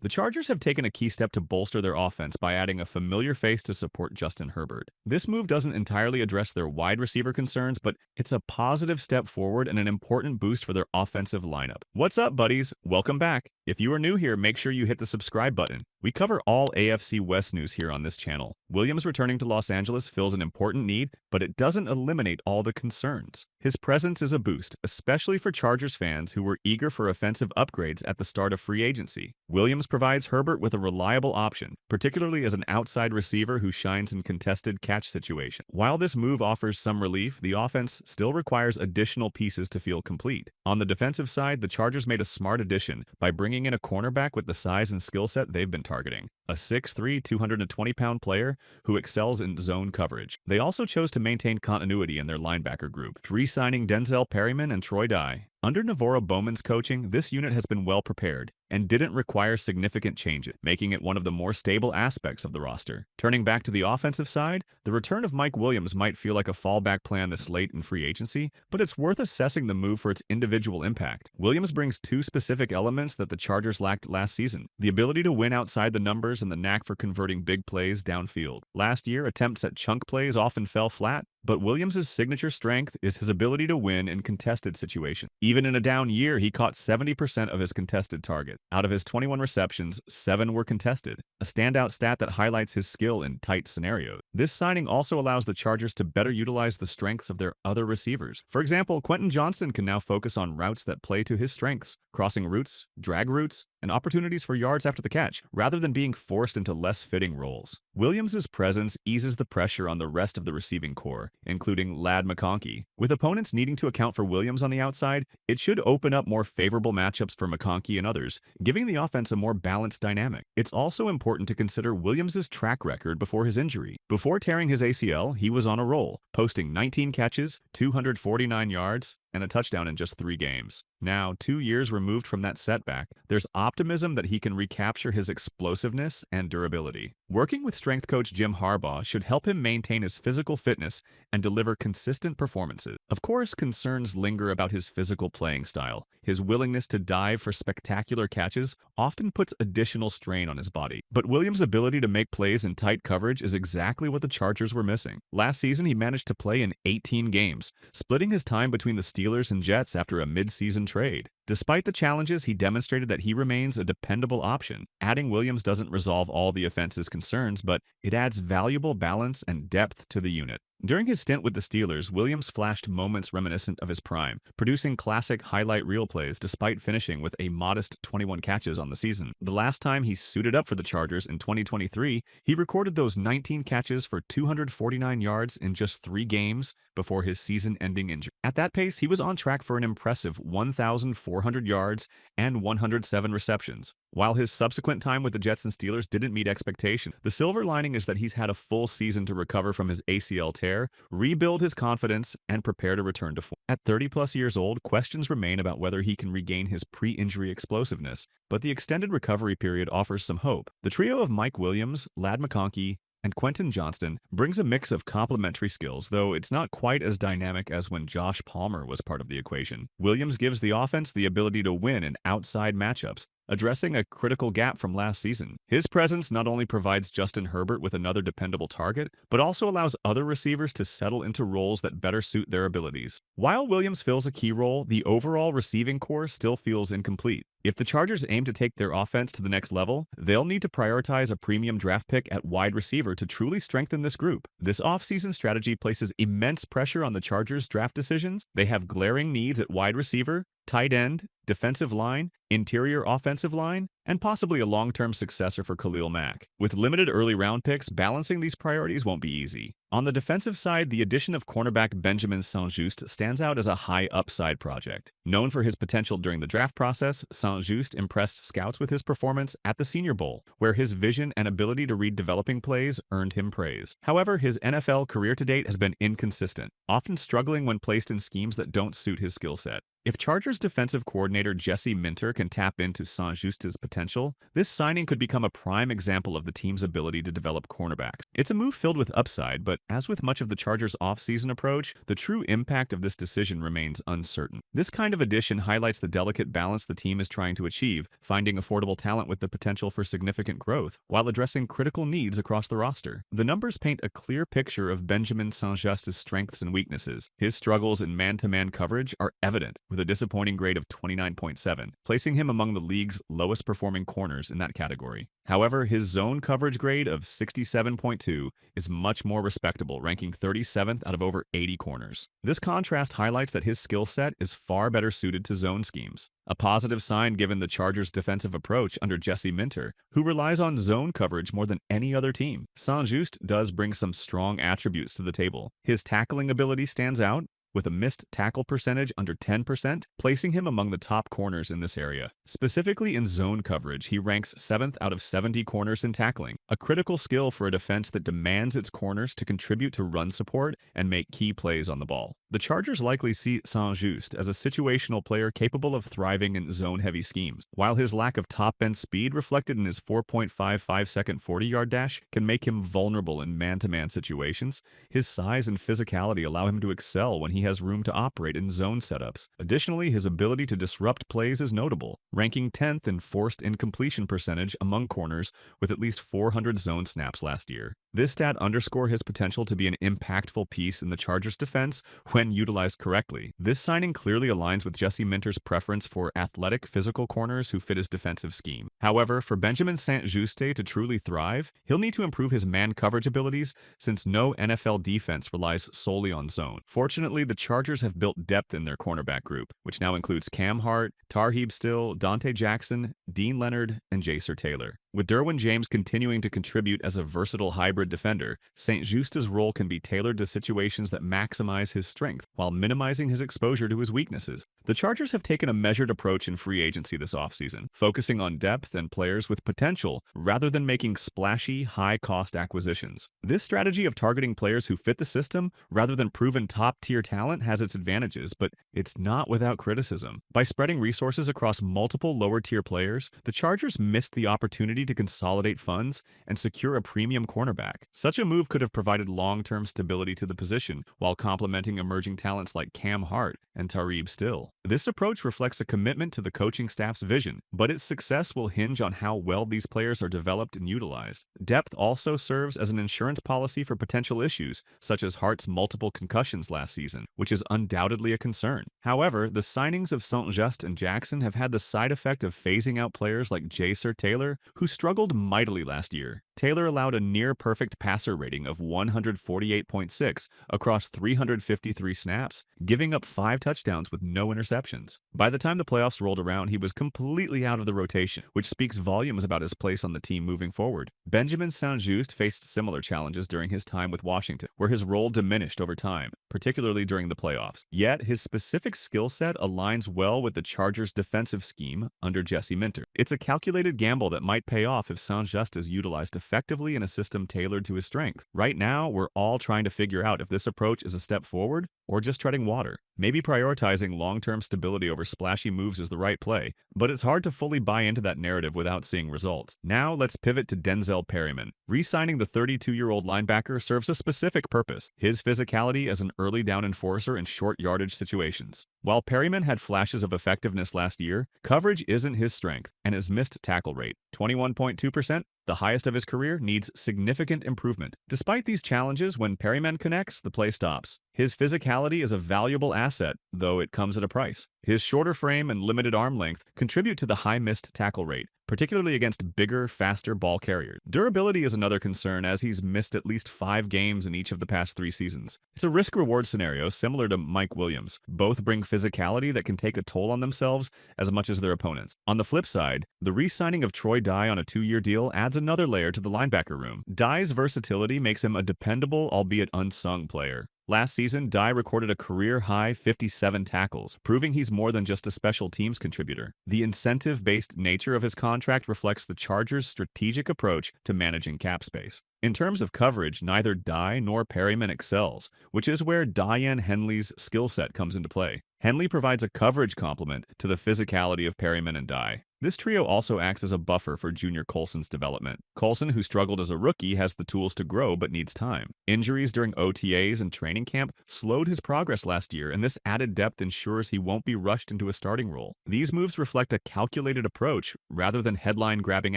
The Chargers have taken a key step to bolster their offense by adding a familiar face to support Justin Herbert. This move doesn't entirely address their wide receiver concerns, but it's a positive step forward and an important boost for their offensive lineup. What's up, buddies? Welcome back. If you are new here, make sure you hit the subscribe button. We cover all AFC West news here on this channel. Williams returning to Los Angeles fills an important need, but it doesn't eliminate all the concerns. His presence is a boost, especially for Chargers fans who were eager for offensive upgrades at the start of free agency. Williams provides Herbert with a reliable option, particularly as an outside receiver who shines in contested catch situations. While this move offers some relief, the offense still requires additional pieces to feel complete. On the defensive side, the Chargers made a smart addition by bringing in a cornerback with the size and skill set they've been targeting. A 6'3", 220-pound player who excels in zone coverage. They also chose to maintain continuity in their linebacker group, re-signing Denzel Perryman and Troy Dye. Under Navarro Bowman's coaching, this unit has been well prepared and didn't require significant changes, making it one of the more stable aspects of the roster. Turning back to the offensive side, the return of Mike Williams might feel like a fallback plan this late in free agency, but it's worth assessing the move for its individual impact. Williams brings two specific elements that the Chargers lacked last season: the ability to win outside the numbers and the knack for converting big plays downfield. Last year, attempts at chunk plays often fell flat, but Williams' signature strength is his ability to win in contested situations. Even in a down year, he caught 70% of his contested targets. Out of his 21 receptions, 7 were contested, a standout stat that highlights his skill in tight scenarios. This signing also allows the Chargers to better utilize the strengths of their other receivers. For example, Quentin Johnston can now focus on routes that play to his strengths, crossing routes, drag routes, and opportunities for yards after the catch, rather than being forced into less fitting roles. Williams' presence eases the pressure on the rest of the receiving core, including Ladd McConkey. With opponents needing to account for Williams on the outside, it should open up more favorable matchups for McConkey and others, giving the offense a more balanced dynamic. It's also important to consider Williams' track record before his injury. Before tearing his ACL, he was on a roll, posting 19 catches, 249 yards, and a touchdown in just 3 games. Now, 2 years removed from that setback, there's optimism that he can recapture his explosiveness and durability. Working with strength coach Jim Harbaugh should help him maintain his physical fitness and deliver consistent performances. Of course, concerns linger about his physical playing style. His willingness to dive for spectacular catches often puts additional strain on his body. But Williams' ability to make plays in tight coverage is exactly what the Chargers were missing. Last season, he managed to play in 18 games, splitting his time between the Steelers and Jets after a mid-season trade. Despite the challenges, he demonstrated that he remains a dependable option. Adding Williams doesn't resolve all the offense's concerns, but it adds valuable balance and depth to the unit. During his stint with the Steelers, Williams flashed moments reminiscent of his prime, producing classic highlight reel plays despite finishing with a modest 21 catches on the season. The last time he suited up for the Chargers in 2023, he recorded those 19 catches for 249 yards in just 3 games before his season-ending injury. At that pace, he was on track for an impressive 1,400 yards and 107 receptions. While his subsequent time with the Jets and Steelers didn't meet expectations, the silver lining is that he's had a full season to recover from his ACL tear, rebuild his confidence, and prepare to return to form. At 30-plus years old, questions remain about whether he can regain his pre-injury explosiveness, but the extended recovery period offers some hope. The trio of Mike Williams, Ladd McConkey, and Quentin Johnston brings a mix of complementary skills, though it's not quite as dynamic as when Josh Palmer was part of the equation. Williams gives the offense the ability to win in outside matchups, addressing a critical gap from last season. His presence not only provides Justin Herbert with another dependable target, but also allows other receivers to settle into roles that better suit their abilities. While Williams fills a key role, the overall receiving core still feels incomplete. If the Chargers aim to take their offense to the next level, they'll need to prioritize a premium draft pick at wide receiver to truly strengthen this group. This offseason strategy places immense pressure on the Chargers' draft decisions. They have glaring needs at wide receiver, tight end, defensive line, interior offensive line, and possibly a long-term successor for Khalil Mack. With limited early round picks, balancing these priorities won't be easy. On the defensive side, the addition of cornerback Benjamin St-Juste stands out as a high upside project. Known for his potential during the draft process, St-Juste impressed scouts with his performance at the Senior Bowl, where his vision and ability to read developing plays earned him praise. However, his NFL career to date has been inconsistent, often struggling when placed in schemes that don't suit his skill set. If Chargers defensive coordinator Jesse Minter can tap into St-Juste's potential, this signing could become a prime example of the team's ability to develop cornerbacks. It's a move filled with upside, but as with much of the Chargers' offseason approach, the true impact of this decision remains uncertain. This kind of addition highlights the delicate balance the team is trying to achieve, finding affordable talent with the potential for significant growth, while addressing critical needs across the roster. The numbers paint a clear picture of Benjamin St-Juste's strengths and weaknesses. His struggles in man-to-man coverage are evident, with a disappointing grade of 29.7, placing him among the league's lowest performing corners in that category. However, his zone coverage grade of 67.2 is much more respectable, ranking 37th out of over 80 corners. This contrast highlights that his skill set is far better suited to zone schemes, a positive sign given the Chargers' defensive approach under Jesse Minter, who relies on zone coverage more than any other team. St-Juste does bring some strong attributes to the table. His tackling ability stands out, with a missed tackle percentage under 10%, placing him among the top corners in this area. Specifically in zone coverage, he ranks 7th out of 70 corners in tackling, a critical skill for a defense that demands its corners to contribute to run support and make key plays on the ball. The Chargers likely see St-Juste as a situational player capable of thriving in zone-heavy schemes, while his lack of top-end speed reflected in his 4.55-second 40-yard dash can make him vulnerable in man-to-man situations. His size and physicality allow him to excel when he has room to operate in zone setups. Additionally, his ability to disrupt plays is notable, ranking 10th in forced incompletion percentage among corners with at least 400 zone snaps last year. This stat underscores his potential to be an impactful piece in the Chargers' defense when utilized correctly. This signing clearly aligns with Jesse Minter's preference for athletic, physical corners who fit his defensive scheme. However, for Benjamin St-Juste to truly thrive, he'll need to improve his man coverage abilities since no NFL defense relies solely on zone. Fortunately, the Chargers have built depth in their cornerback group, which now includes Cam Hart, Tarheeb Still, Dante Jackson, Dean Leonard, and Jacer Taylor. With Derwin James continuing to contribute as a versatile hybrid defender, St-Juste's role can be tailored to situations that maximize his strength while minimizing his exposure to his weaknesses. The Chargers have taken a measured approach in free agency this offseason, focusing on depth and players with potential rather than making splashy, high-cost acquisitions. This strategy of targeting players who fit the system rather than proven top-tier talent has its advantages, but it's not without criticism. By spreading resources across multiple lower-tier players, the Chargers missed the opportunity to consolidate funds and secure a premium cornerback. Such a move could have provided long-term stability to the position while complementing emerging talents like Cam Hart and Tarheeb Still. This approach reflects a commitment to the coaching staff's vision, but its success will hinge on how well these players are developed and utilized. Depth also serves as an insurance policy for potential issues, such as Hart's multiple concussions last season, which is undoubtedly a concern. However, the signings of St-Juste and Jackson have had the side effect of phasing out players like Jacer Taylor, who struggled mightily last year. Taylor allowed a near-perfect passer rating of 148.6 across 353 snaps, giving up 5 touchdowns with no interceptions. By the time the playoffs rolled around, he was completely out of the rotation, which speaks volumes about his place on the team moving forward. Benjamin St-Juste faced similar challenges during his time with Washington, where his role diminished over time, particularly during the playoffs. Yet, his specific skill set aligns well with the Chargers' defensive scheme under Jesse Minter. It's a calculated gamble that might pay off if St-Juste is utilized effectively in a system tailored to his strengths. Right now, we're all trying to figure out if this approach is a step forward or just treading water. Maybe prioritizing long-term stability over splashy moves is the right play, but it's hard to fully buy into that narrative without seeing results. Now let's pivot to Denzel Perryman. Re-signing the 32-year-old linebacker serves a specific purpose: his physicality as an early down enforcer in short yardage situations. While Perryman had flashes of effectiveness last year, coverage isn't his strength, and his missed tackle rate, 21.2%, the highest of his career, needs significant improvement. Despite these challenges, when Perryman connects, the play stops. His physicality is a valuable asset, though it comes at a price. His shorter frame and limited arm length contribute to the high missed tackle rate, particularly against bigger, faster ball carriers. Durability is another concern, as he's missed at least 5 games in each of the past 3 seasons. It's a risk-reward scenario similar to Mike Williams. Both bring physicality that can take a toll on themselves as much as their opponents. On the flip side, the re-signing of Troy Dye on a 2-year deal adds another layer to the linebacker room. Dye's versatility makes him a dependable, albeit unsung player. Last season, Dye recorded a career-high 57 tackles, proving he's more than just a special teams contributor. The incentive-based nature of his contract reflects the Chargers' strategic approach to managing cap space. In terms of coverage, neither Dye nor Perryman excels, which is where Diane Henley's skill set comes into play. Henley provides a coverage complement to the physicality of Perryman and Dye. This trio also acts as a buffer for Junior Colson's development. Colson, who struggled as a rookie, has the tools to grow but needs time. Injuries during OTAs and training camp slowed his progress last year, and this added depth ensures he won't be rushed into a starting role. These moves reflect a calculated approach rather than headline-grabbing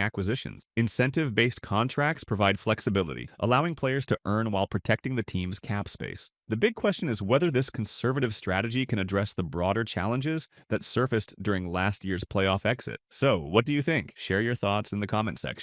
acquisitions. Incentive-based contracts provide flexibility, allowing players to earn while protecting the team's cap space. The big question is whether this conservative strategy can address the broader challenges that surfaced during last year's playoff exit. So, what do you think? Share your thoughts in the comment section.